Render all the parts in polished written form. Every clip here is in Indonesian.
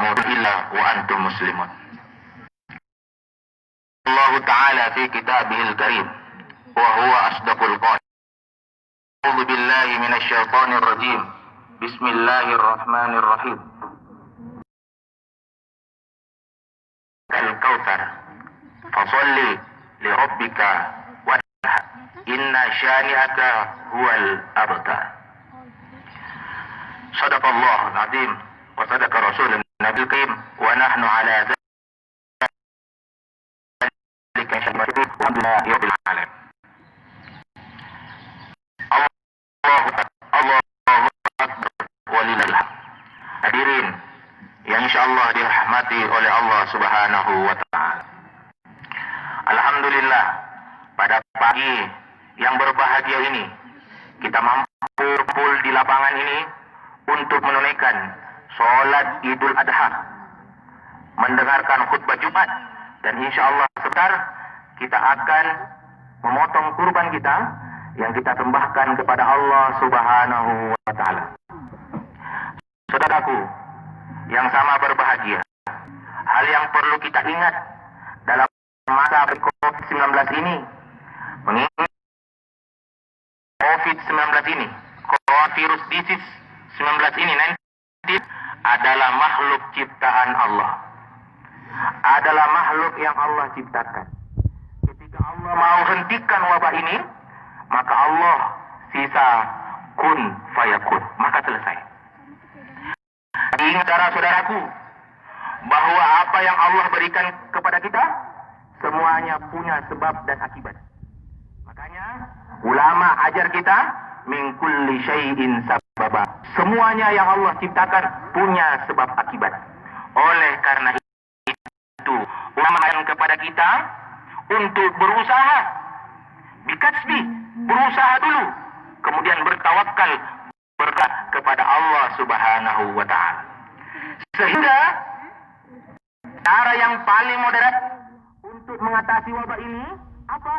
tamutunna illa wa antum muslimun. Allah Ta'ala fi kitabihil karim wa huwa asdaqul qail. A'udzu billahi minasy syaithanir rajim. Bismillahirrahmanirrahim. Al-Kautsar fasalli li rabbika wanhar inna syani'aka huwal abtar. Sadaqallahul azim wa sadaqa rasulun nabiyil karim wa nahnu ala dzalika syahidun alhamdulillahi rabbil alamin. Allahu akbar walillahil hamd. Hadirin yang insyaallah dirahmati oleh Allah Subhanahu wa taala. Alhamdulillah, pada pagi yang berbahagia ini kita mampu kumpul di lapangan ini untuk menunaikan sholat Idul Adha, mendengarkan khutbah Jumat, dan insyaallah sebentar kita akan memotong kurban kita yang kita sembahkan kepada Allah Subhanahu wa taala. Saudaraku yang sama berbahagia, hal yang perlu kita ingat dalam masa COVID-19 ini, mengingat COVID-19 ini, coronavirus disease 19 ini adalah makhluk ciptaan Allah, adalah makhluk yang Allah ciptakan. Ketika Allah mau hentikan wabah ini, maka Allah sisa kun fayakun, maka selesai. Ingat saudaraku, bahwa apa yang Allah berikan kepada kita semuanya punya sebab dan akibat. Makanya ulama ajar kita min kulli syai'in sababa. Semuanya yang Allah ciptakan punya sebab akibat. Oleh karena itu, ulama ajarkan kepada kita untuk berusaha bikatsbi, berusaha dulu, kemudian bertawakal, berdoa kepada Allah Subhanahu wa taala. Sehingga cara yang paling moderat untuk mengatasi wabah ini apa?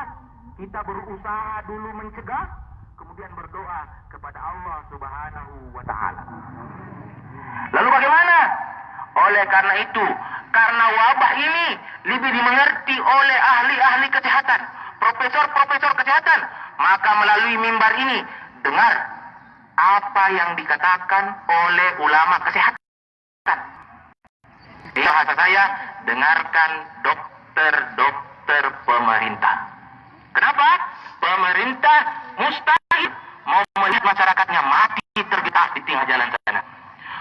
Kita berusaha dulu mencegah, kemudian berdoa kepada Allah Subhanahu wa taala. Lalu bagaimana? Oleh karena itu, karena wabah ini lebih dimengerti oleh ahli-ahli kesehatan, profesor-profesor kesehatan, maka melalui mimbar ini dengar apa yang dikatakan oleh ulama kesehatan. Di bahasa saya, dengarkan dokter-dokter pemerintah. Kenapa? Pemerintah mustahil mau melihat masyarakatnya mati tergeletak di tengah jalan sana.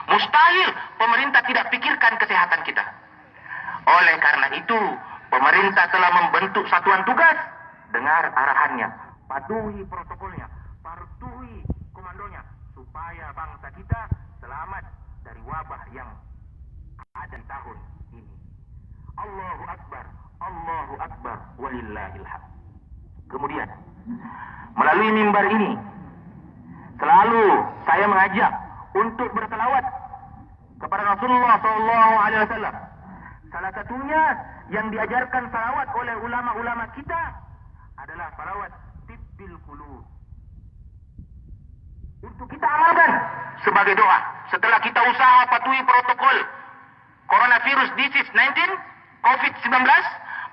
Mustahil pemerintah tidak pikirkan kesehatan kita. Oleh karena itu, pemerintah telah membentuk satuan tugas. Dengar arahannya, patuhi protokolnya, patuhi komandonya, supaya bangsa kita selamat dari wabah yang ada di tahun ini. Allahu Akbar, walillahil hamd. Kemudian, melalui mimbar ini, selalu saya mengajak untuk berselawat kepada Rasulullah SAW. Salah satunya yang diajarkan salawat oleh ulama-ulama kita adalah salawat tibbil qulub. Untuk kita amalkan sebagai doa setelah kita usaha patuhi protokol coronavirus disease 19 COVID-19,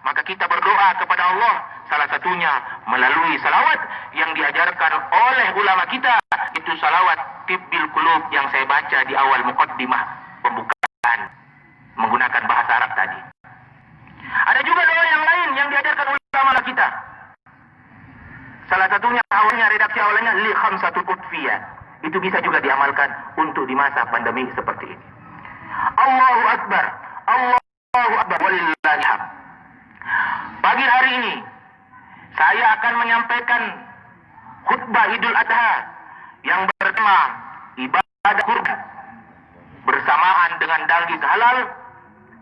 maka kita berdoa kepada Allah, salah satunya melalui salawat yang diajarkan oleh ulama kita, itu salawat tibbil qulub yang saya baca di awal muqaddimah pembukaan menggunakan bahasa Arab tadi. Ada juga doa yang lain yang diajarkan ulama kita. Salah satunya awalnya, redaksi awalnya li khamsatul qutfiyah. Itu bisa juga diamalkan untuk di masa pandemi seperti ini. Allahu Akbar, walillahil hamd. Pagi hari ini saya akan menyampaikan khutbah Idul Adha yang bertema ibadah kurban bersamaan dengan daging halal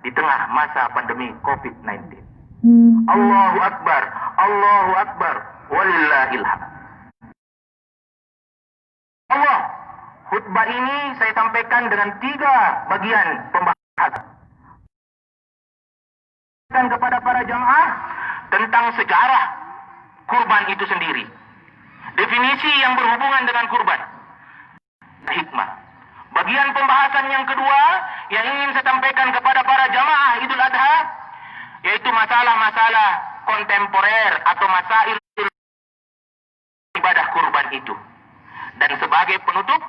di tengah masa pandemi COVID-19. Allahu Akbar, walillahil hamd. Allah, khutbah ini saya sampaikan dengan 3 bagian pembahasan. Dan kepada para jamaah tentang sejarah kurban itu sendiri, definisi yang berhubungan dengan kurban, hikmah, Bagian pembahasan yang kedua yang ingin saya sampaikan kepada para jamaah Idul Adha, yaitu masalah-masalah kontemporer atau masail ibadah kurban itu. Dan sebagai penutup,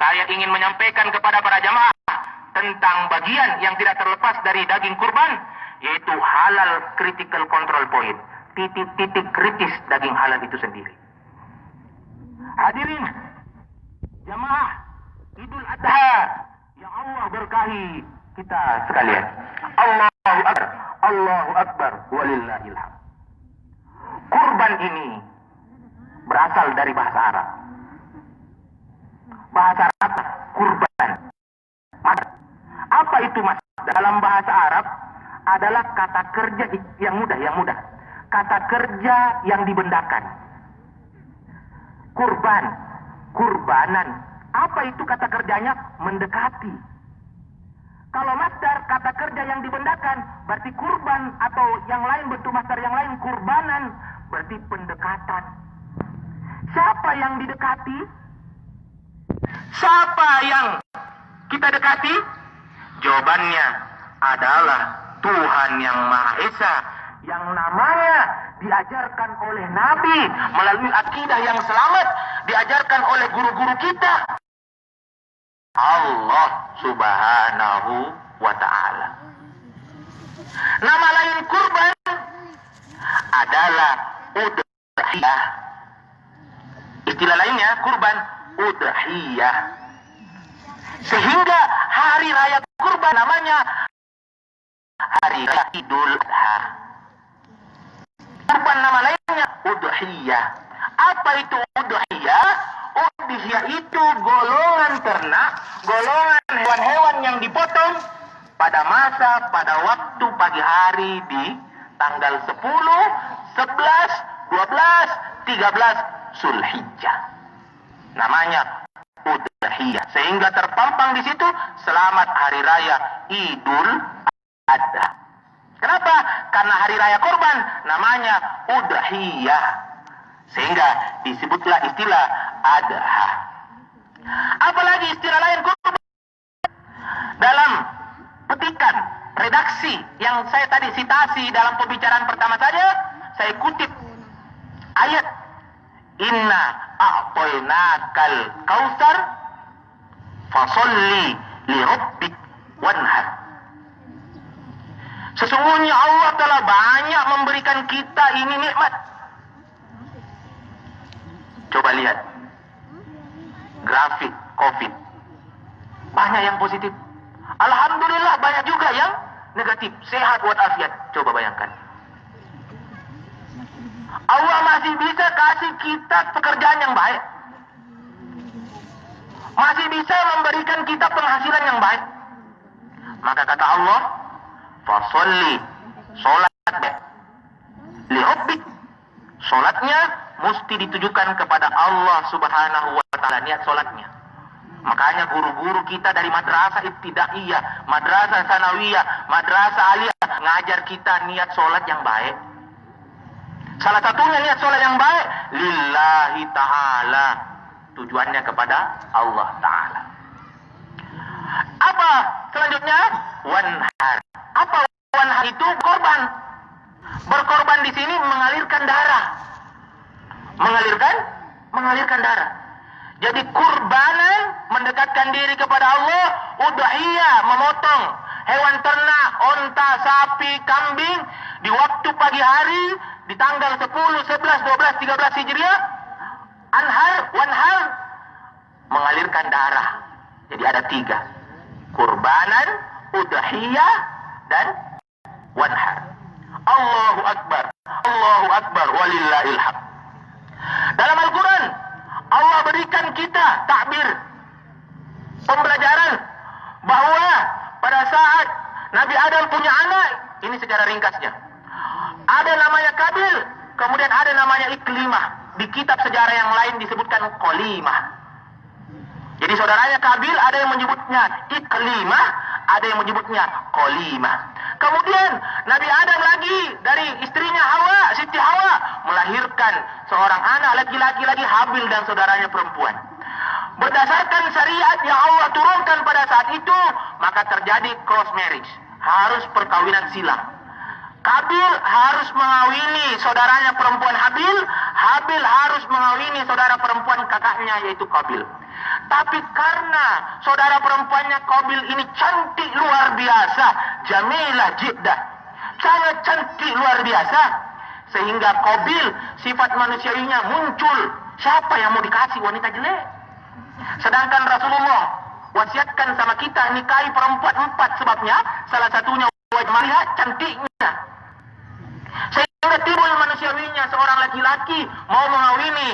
saya ingin menyampaikan kepada para jamaah tentang bagian yang tidak terlepas dari daging kurban, yaitu halal critical control point, titik-titik kritis daging halal itu sendiri. Hadirin jamaah Idul Adha yang Allah berkahi kita sekalian. Allahu Akbar, Allahu Akbar, walillahil hamd. Kurban ini berasal dari bahasa Arab. Bahasa Arab kurban. Apa itu mas? Dalam bahasa Arab adalah kata kerja yang mudah. Kata kerja yang dibendakan. Kurban, kurbanan. Apa itu kata kerjanya? Mendekati. Kalau masdar kata kerja yang dibendakan, berarti kurban, atau yang lain bentuk masdar yang lain kurbanan, berarti pendekatan. Siapa yang didekati? Siapa yang kita dekati? Jawabannya adalah Tuhan yang Maha Esa, yang namanya diajarkan oleh Nabi melalui akidah yang selamat, diajarkan oleh guru-guru kita, Allah Subhanahu wa Ta'ala. Nama lain kurban adalah udhiyah. Istilah lainnya kurban udhiyah. Sehingga hari raya kurban namanya hari raya Idul Adha. Kurban nama lainnya udhiyah. Apa itu udhiyah? Udhiyah itu golongan ternak, golongan hewan-hewan yang dipotong pada waktu pagi hari di tanggal 10, 11, 12, 13 Zulhijjah. Namanya udhiyah. Sehingga terpampang di situ selamat hari raya Idul Adha. Kenapa? Karena hari raya kurban namanya udhiyah. Sehingga disebutlah istilah adha. Apalagi istilah lain kurban. Dalam petikan redaksi yang saya tadi citasi dalam pembicaraan pertama saja, saya kutip ayat Inna a'toinakal kautsar fasolli li rabbik wanhar. Sesungguhnya Allah telah banyak memberikan kita ini nikmat. Coba lihat grafik COVID, banyak yang positif. Alhamdulillah banyak juga yang negatif. Sehat walafiat. Coba bayangkan. Allah masih bisa kasih kita pekerjaan yang baik. Masih bisa memberikan kita penghasilan yang baik. Maka kata Allah, fasolli, solat li rabbik. Solatnya mesti ditujukan kepada Allah Subhanahu wa Ta'ala, niat solatnya. Makanya guru-guru kita dari madrasah ibtidaiyah, madrasah sanawiyah, madrasah aliyah ngajar kita niat solat yang baik. Salah satunya niat solat yang baik lillahi ta'ala, tujuannya kepada Allah Ta'ala. Apa selanjutnya? Wanhar. Apa wanhar itu? Korban. Berkorban di sini mengalirkan darah. Mengalirkan darah. Jadi kurbanan mendekatkan diri kepada Allah, udhiyah memotong hewan ternak, onta, sapi, kambing di waktu pagi hari di tanggal 10, 11, 12, 13 Hijriah. Wanhar mengalirkan darah. Jadi ada 3. Kurbanan, udhiyah, dan wanhar. Allahu Akbar, Allahu Akbar, walillahil hamd. Dalam Al-Quran Allah berikan kita takbir, pembelajaran bahwa pada saat Nabi Adam punya anak, ini secara ringkasnya, ada namanya Kabil, kemudian ada namanya Iklimah. Di kitab sejarah yang lain disebutkan Qolimah. Jadi saudaranya Kabil ada yang menyebutnya Iklimah, ada yang menyebutnya Qolimah. Kemudian Nabi Adam lagi dari istrinya Hawa, Siti Hawa, melahirkan seorang anak laki-laki lagi, Habil dan saudaranya perempuan. berdasarkan syariat yang Allah turunkan pada saat itu, maka terjadi cross marriage, harus perkawinan silang. Kabil harus mengawini saudaranya perempuan Habil, Habil harus mengawini saudara perempuan kakaknya yaitu Qabil. Tapi karena saudara perempuannya Qabil ini cantik luar biasa, jamilah jiddah, sangat cantik luar biasa, sehingga Qabil sifat manusiawinya muncul. Siapa yang mau dikasih wanita jelek? Sedangkan Rasulullah wasiatkan sama kita nikahi perempuan 4 sebabnya, salah satunya wajib melihat cantiknya. Sehingga timbul manusiawinya seorang laki-laki mau mengawini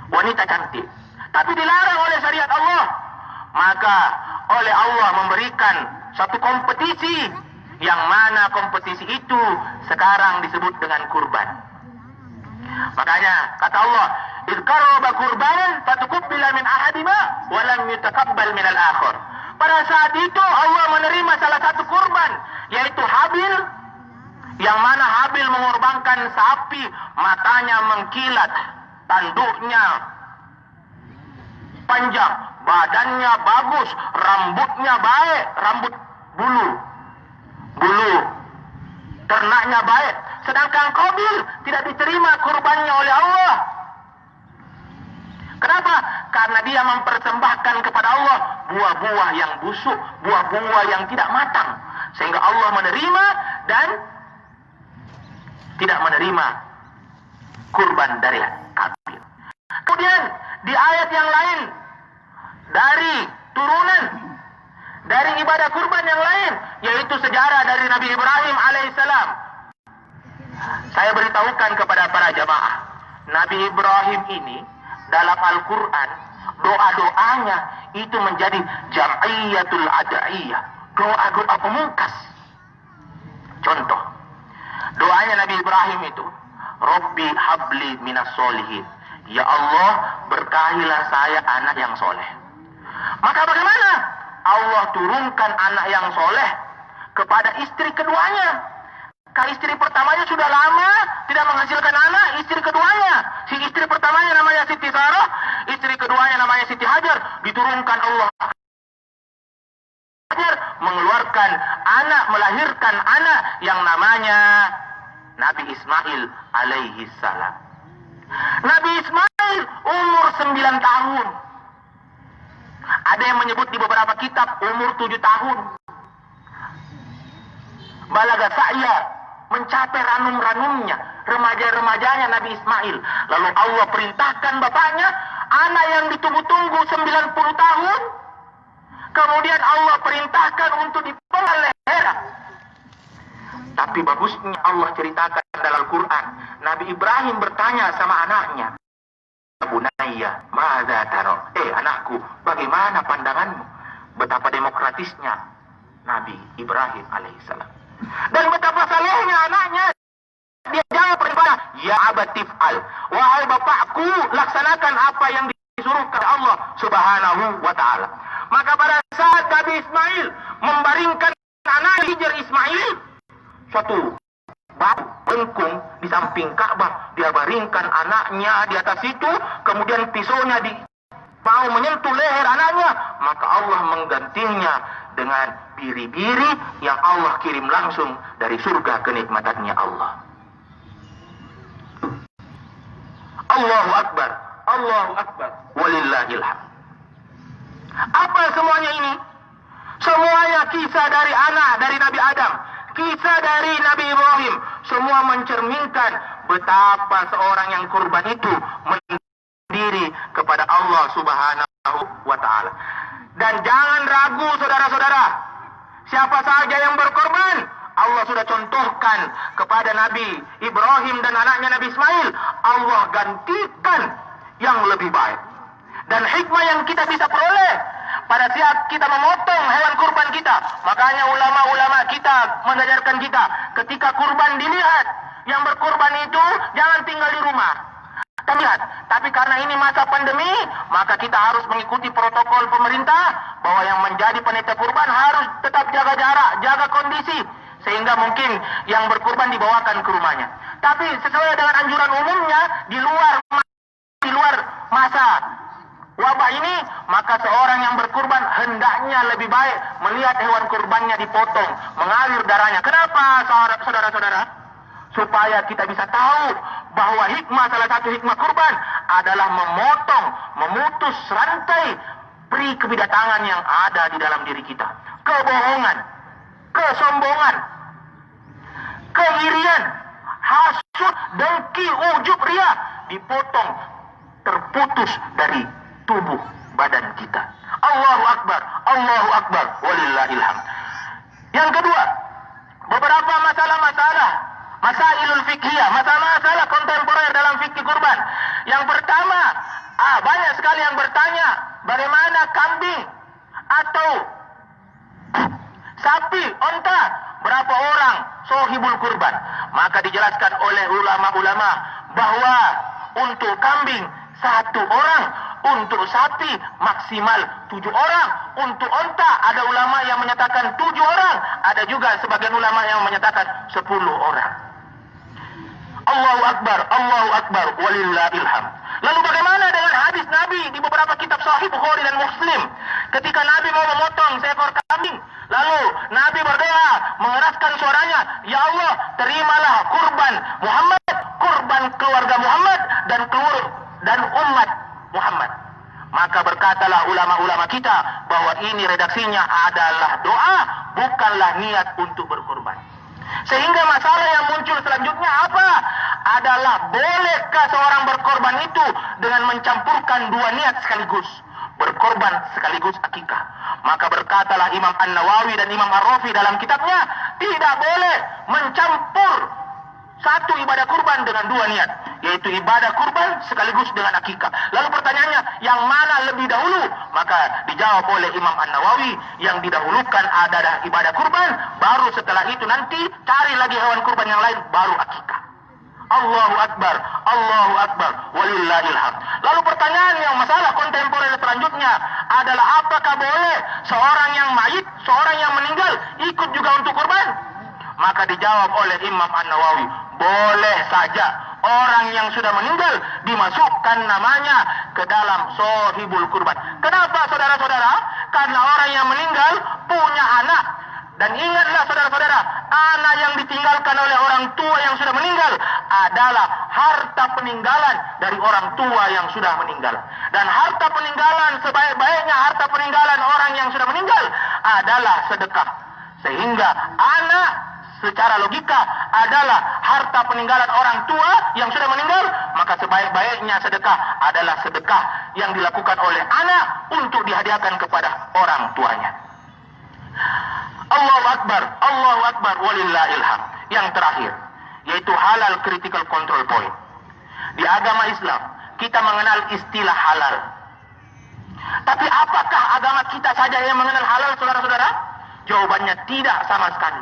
wanita cantik. Tapi dilarang oleh syariat Allah. Maka oleh Allah memberikan satu kompetisi, yang mana kompetisi itu sekarang disebut dengan kurban. Makanya kata Allah, "Idz qaraba qurbanan fatuqabbala min ahadima wa lam yutaqabbal min al-akhar." Pada saat itu Allah menerima salah satu kurban, yaitu Habil, yang mana Habil mengorbankan sapi, matanya mengkilat, tanduknya panjang, badannya bagus, rambutnya baik, rambut bulu ternaknya baik. Sedangkan Qabil tidak diterima kurbannya oleh Allah. Kenapa? Karena dia mempersembahkan kepada Allah buah-buah yang busuk, buah-buah yang tidak matang, sehingga Allah menerima dan tidak menerima kurban dari Qabil. Kemudian di ayat yang lain, dari turunan dari ibadah kurban yang lain, yaitu sejarah dari Nabi Ibrahim alaihissalam. Saya beritahukan kepada para jamaah, Nabi Ibrahim ini dalam Al-Quran, doa-doanya itu menjadi jam'iyatul ada'iyah, doa-doa pemungkas. Contoh, doanya Nabi Ibrahim itu, Rabbi habli minas solihin, ya Allah berkahilah saya anak yang soleh. Maka bagaimana? Allah turunkan anak yang soleh kepada istri keduanya. Kalau istri pertamanya sudah lama tidak menghasilkan anak, istri keduanya, si istri pertamanya namanya Siti Sarah, istri keduanya namanya Siti Hajar, diturunkan Allah Hajar mengeluarkan anak, melahirkan anak yang namanya Nabi Ismail alaihi salam. Nabi Ismail umur 9 tahun. Ada yang menyebut di beberapa kitab umur 7 tahun. Balaga sa'ya, mencapai ranum-ranumnya, remaja-remajanya Nabi Ismail. Lalu Allah perintahkan bapaknya, anak yang ditunggu-tunggu 90 tahun, kemudian Allah perintahkan untuk dipenggal leher. Tapi bagusnya Allah ceritakan dalam Al-Quran, Nabi Ibrahim bertanya sama anaknya, Bunaya, ma'adha taro? Anakku, bagaimana pandanganmu? Betapa demokratisnya Nabi Ibrahim alaihissalam. Dan betapa salehnya anaknya. Dia jawab perintah, ya abatif'al. Wahai bapakku, laksanakan apa yang disuruhkan Allah subhanahu wa ta'ala. Maka pada saat Nabi Ismail membaringkan anak hijr Ismail, suatu batu bengkung di samping Ka'bah, dia baringkan anaknya di atas itu, kemudian pisaunya mau menyentuh leher anaknya, maka Allah menggantinya dengan biri-biri yang Allah kirim langsung dari surga kenikmatannya Allah. Allahu Akbar, Allahu Akbar, walillahil hamd. Apa semuanya ini? Semuanya kisah dari anak dari Nabi Adam, kisah dari Nabi Ibrahim, semua mencerminkan betapa seorang yang kurban itu mendiri kepada Allah subhanahu wa ta'ala. Dan jangan ragu saudara-saudara, siapa saja yang berkorban, Allah sudah contohkan kepada Nabi Ibrahim dan anaknya Nabi Ismail, Allah gantikan yang lebih baik. Dan hikmah yang kita bisa peroleh pada saat kita memotong hewan kurban kita, makanya ulama-ulama kita mengajarkan kita, ketika kurban dilihat, yang berkurban itu jangan tinggal di rumah. Lihat, tapi karena ini masa pandemi, maka kita harus mengikuti protokol pemerintah bahwa yang menjadi panitia kurban harus tetap jaga jarak, jaga kondisi, sehingga mungkin yang berkurban dibawakan ke rumahnya. Tapi sesuai dengan anjuran umumnya, di luar masa wabah ini, maka seorang yang berkurban hendaknya lebih baik melihat hewan kurbannya dipotong, mengalir darahnya. Kenapa, saudara-saudara? Supaya kita bisa tahu bahwa salah satu hikmah kurban adalah memutus rantai peri kebidatangan yang ada di dalam diri kita. Kebohongan, kesombongan, keirian, hasud, dengki, ujub, ria dipotong, terputus dari tubuh badan kita. Allahu Akbar, Allahu Akbar, walillahil hamd. Yang kedua, beberapa masailul fiqhiyah, masalah kontemporer dalam fikih kurban. Yang pertama, banyak sekali yang bertanya, bagaimana kambing atau sapi, onta, berapa orang sohibul kurban? Maka dijelaskan oleh ulama-ulama bahwa untuk kambing 1 orang, untuk sapi maksimal 7 orang, untuk onta ada ulama yang menyatakan 7 orang, ada juga sebagian ulama yang menyatakan 10 orang. Allahu Akbar, walillahil hamd. Lalu bagaimana dengan hadis Nabi di beberapa kitab Sahih Bukhari dan Muslim? Ketika Nabi mau memotong seekor kambing, lalu Nabi berdoa, mengeraskan suaranya, "Ya Allah, terimalah kurban Muhammad, kurban keluarga Muhammad dan umat Muhammad." Maka berkatalah ulama-ulama kita bahwa ini redaksinya adalah doa, bukanlah niat untuk berkurban. Sehingga masalah yang muncul selanjutnya apa? Adalah bolehkah seorang berkorban itu dengan mencampurkan 2 niat sekaligus, berkorban sekaligus akikah? Maka berkatalah Imam An-Nawawi dan Imam Ar-Rafi dalam kitabnya, tidak boleh mencampur satu ibadah kurban dengan 2 niat, yaitu ibadah kurban sekaligus dengan akikah. Lalu pertanyaannya, yang mana lebih dahulu? Maka dijawab oleh Imam An-Nawawi, yang didahulukan adalah ibadah kurban, baru setelah itu nanti cari lagi hewan kurban yang lain, baru akikah. Allahu Akbar, walillahil hamd. Lalu pertanyaan yang masalah kontemporer selanjutnya adalah, apakah boleh seorang yang mayit, seorang yang meninggal ikut juga untuk kurban? Maka dijawab oleh Imam An-Nawawi, boleh saja orang yang sudah meninggal dimasukkan namanya ke dalam sohibul kurban. Kenapa, saudara-saudara? Karena orang yang meninggal punya anak. Dan ingatlah, saudara-saudara, anak yang ditinggalkan oleh orang tua yang sudah meninggal adalah harta peninggalan dari orang tua yang sudah meninggal. Dan harta peninggalan, sebaik-baiknya harta peninggalan orang yang sudah meninggal adalah sedekah. Sehingga anak secara logika adalah harta peninggalan orang tua yang sudah meninggal, maka sebaik-baiknya sedekah adalah sedekah yang dilakukan oleh anak untuk dihadiahkan kepada orang tuanya. Allahu Akbar, walillahil hamd. Yang terakhir, yaitu halal critical control point. Di agama Islam, kita mengenal istilah halal. Tapi apakah agama kita saja yang mengenal halal, saudara-saudara? Jawabannya tidak sama sekali.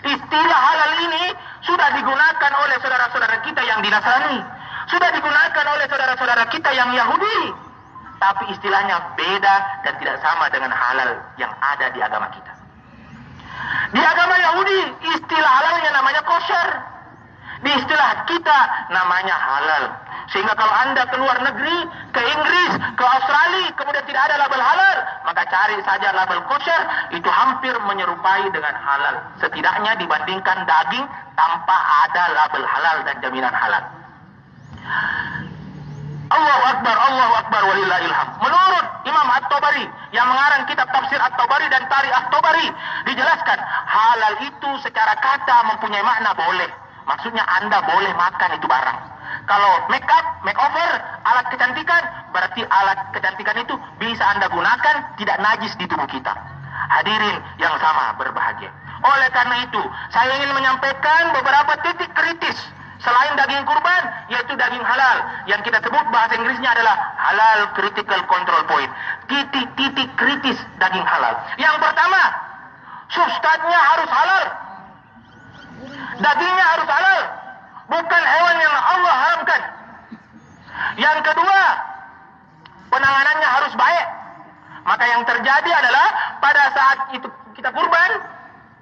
Istilah halal ini sudah digunakan oleh saudara-saudara kita yang di Nasrani, sudah digunakan oleh saudara-saudara kita yang Yahudi. Tapi istilahnya beda dan tidak sama dengan halal yang ada di agama kita. Di agama Yahudi, istilah halalnya namanya kosher. Di istilah kita namanya halal. Sehingga kalau Anda keluar negeri, ke Inggris, ke Australia, kemudian tidak ada label halal, maka cari saja label kosher, itu hampir menyerupai dengan halal. Setidaknya dibandingkan daging tanpa ada label halal dan jaminan halal. Allahu Akbar, walillahil hamd. Menurut Imam At-Tabari yang mengarang kitab tafsir At-Tabari dan Tarikh At-Tabari, dijelaskan halal itu secara kata mempunyai makna boleh. Maksudnya Anda boleh makan itu barang. Kalau makeover, alat kecantikan, berarti alat kecantikan itu bisa Anda gunakan, tidak najis di tubuh kita. Hadirin yang sama berbahagia. Oleh karena itu, saya ingin menyampaikan beberapa titik kritis selain daging kurban, yaitu daging halal, yang kita sebut bahasa Inggrisnya adalah halal critical control point. Titik-titik kritis daging halal. Yang pertama, substannya harus halal. Dagingnya harus halal, bukan hewan yang Allah haramkan. Yang kedua, penanganannya harus baik. Maka yang terjadi adalah pada saat itu kita kurban,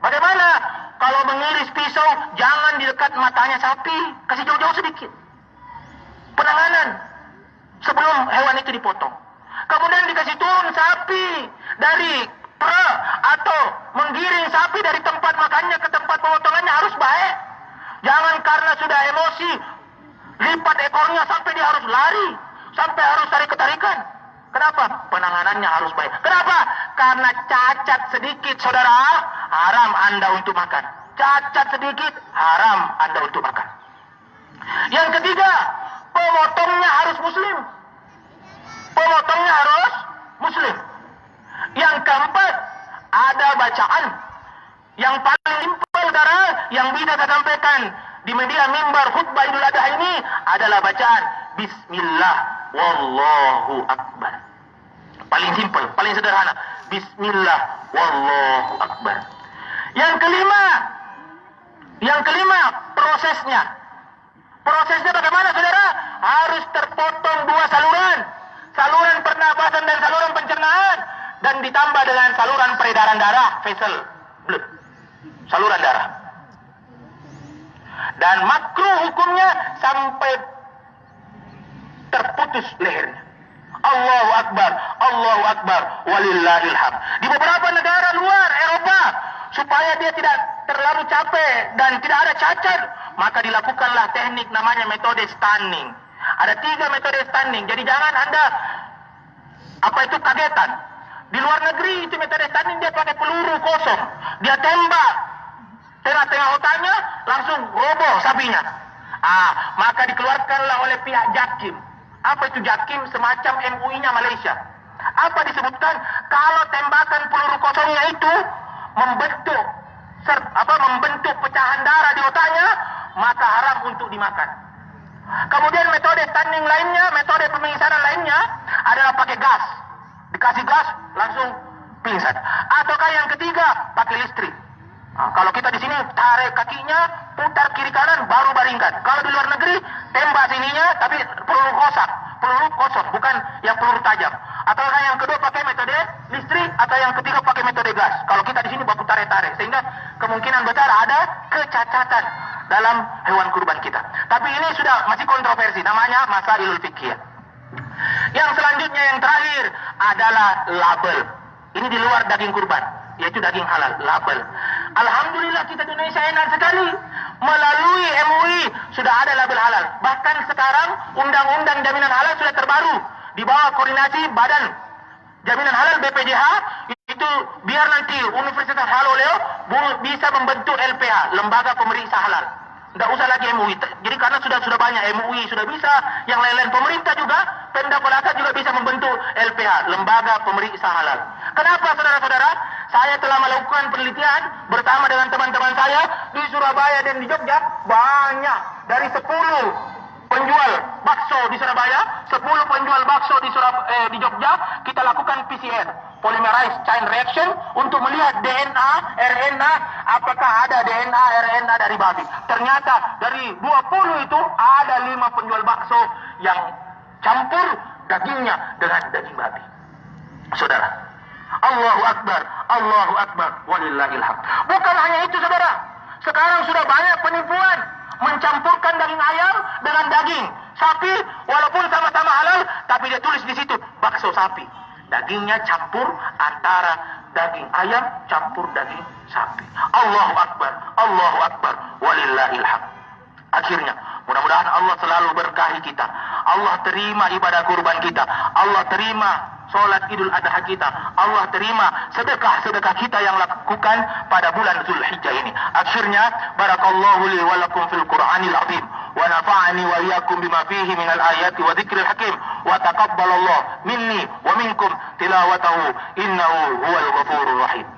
bagaimana? Kalau mengiris pisau, jangan di dekat matanya sapi, kasih jauh-jauh sedikit. Penanganan sebelum hewan itu dipotong. kemudian dikasih turun sapi dari atau menggiring sapi dari tempat makannya ke tempat pemotongannya harus baik. Jangan karena sudah emosi lipat ekornya sampai dia harus lari, sampai harus tarik-ketarikan. Kenapa? Penanganannya harus baik. Kenapa? Karena cacat sedikit, saudara, haram Anda untuk makan. Cacat sedikit, haram Anda untuk makan. Yang ketiga, pemotongnya harus muslim. Pemotongnya harus muslim. Yang keempat, ada bacaan yang paling simpel, saudara, yang bisa saya sampaikan di media mimbar khutbah Idul Adha ini adalah bacaan Bismillah Wallahu Akbar. Paling simpel, paling sederhana. Bismillah Wallahu Akbar. Yang kelima prosesnya. Prosesnya bagaimana, saudara? Harus terpotong dua saluran. Saluran pernapasan dan saluran pencernaan. Dan ditambah dengan saluran peredaran darah, vessel blood. Saluran darah. Dan makruh hukumnya sampai terputus lehernya. Allahu Akbar, Allahu Akbar, walillahil hamd. Di beberapa negara luar Eropa, supaya dia tidak terlalu capek dan tidak ada cacat, maka dilakukanlah teknik namanya metode stunning. Ada 3 metode stunning. Jadi jangan Anda kagetan. Di luar negeri itu metode stunning, dia pakai peluru kosong, dia tembak tengah-tengah otaknya, langsung roboh sapinya. Maka dikeluarkanlah oleh pihak Jakim. Apa itu Jakim? Semacam MUI-nya Malaysia. Apa disebutkan? Kalau tembakan peluru kosongnya itu membentuk pecahan darah di otaknya, maka haram untuk dimakan. Kemudian metode stunning lainnya, metode pemingsanan lainnya adalah pakai gas. Dikasih gas langsung pingsan. Ataukah yang ketiga pakai listrik. Kalau kita di sini tarik kakinya, putar kiri kanan, baru baringkan. Kalau di luar negeri tembak sininya, tapi peluru kosong, bukan yang peluru tajam. Ataukah yang kedua pakai metode listrik, atau yang ketiga pakai metode gas. Kalau kita di sini baku tarik-tarik, sehingga kemungkinan besar ada kecacatan dalam hewan kurban kita. Tapi ini sudah masih kontroversi, namanya masailul fiqhiyah. Yang selanjutnya, yang terakhir adalah label. Ini di luar daging kurban, yaitu daging halal, label. Alhamdulillah kita di Indonesia enak sekali. Melalui MUI sudah ada label halal. Bahkan sekarang undang-undang jaminan halal sudah terbaru di bawah koordinasi Badan Jaminan Halal BPJH. Itu biar nanti Universitas Haloleo bisa membentuk LPH, Lembaga Pemeriksa Halal. Tidak usah lagi MUI. Jadi karena sudah banyak, MUI sudah bisa, yang lain-lain pemerintah juga, Pemda Kolaka juga bisa membentuk LPH, Lembaga Pemeriksa Halal. Kenapa, saudara-saudara? Saya telah melakukan penelitian bersama dengan teman-teman saya di Surabaya dan di Jogja. Banyak dari 10 penjual bakso di Surabaya, 10 penjual bakso di Jogja, kita lakukan PCR, polymerase chain reaction, untuk melihat DNA, RNA, apakah ada DNA, RNA dari babi. Ternyata dari 20 itu ada 5 penjual bakso yang campur dagingnya dengan daging babi. Saudara, Allahu Akbar, walillahil hamd. Bukan hanya itu, saudara. Sekarang sudah banyak penipuan mencampurkan daging ayam dengan daging sapi, walaupun sama-sama halal, tapi dia tulis di situ bakso sapi. Dagingnya campur antara daging ayam campur daging sapi. Allahu Akbar, walillahil hamd. Akhirnya, mudah-mudahan Allah selalu berkahi kita. Allah terima ibadah kurban kita. Allah terima sholat Idul Adha kita. Allah terima sedekah-sedekah kita yang lakukan pada bulan Zulhijjah ini. Akhirnya, barakallahu li wa lakum fil Qur'anil azim, wa nafa'ani wa iyyakum bima fihi minal ayati wa dzikril hakim, wa taqabbalallahu minni wa minkum tilawatahu innahu huwal ghafurur rahim.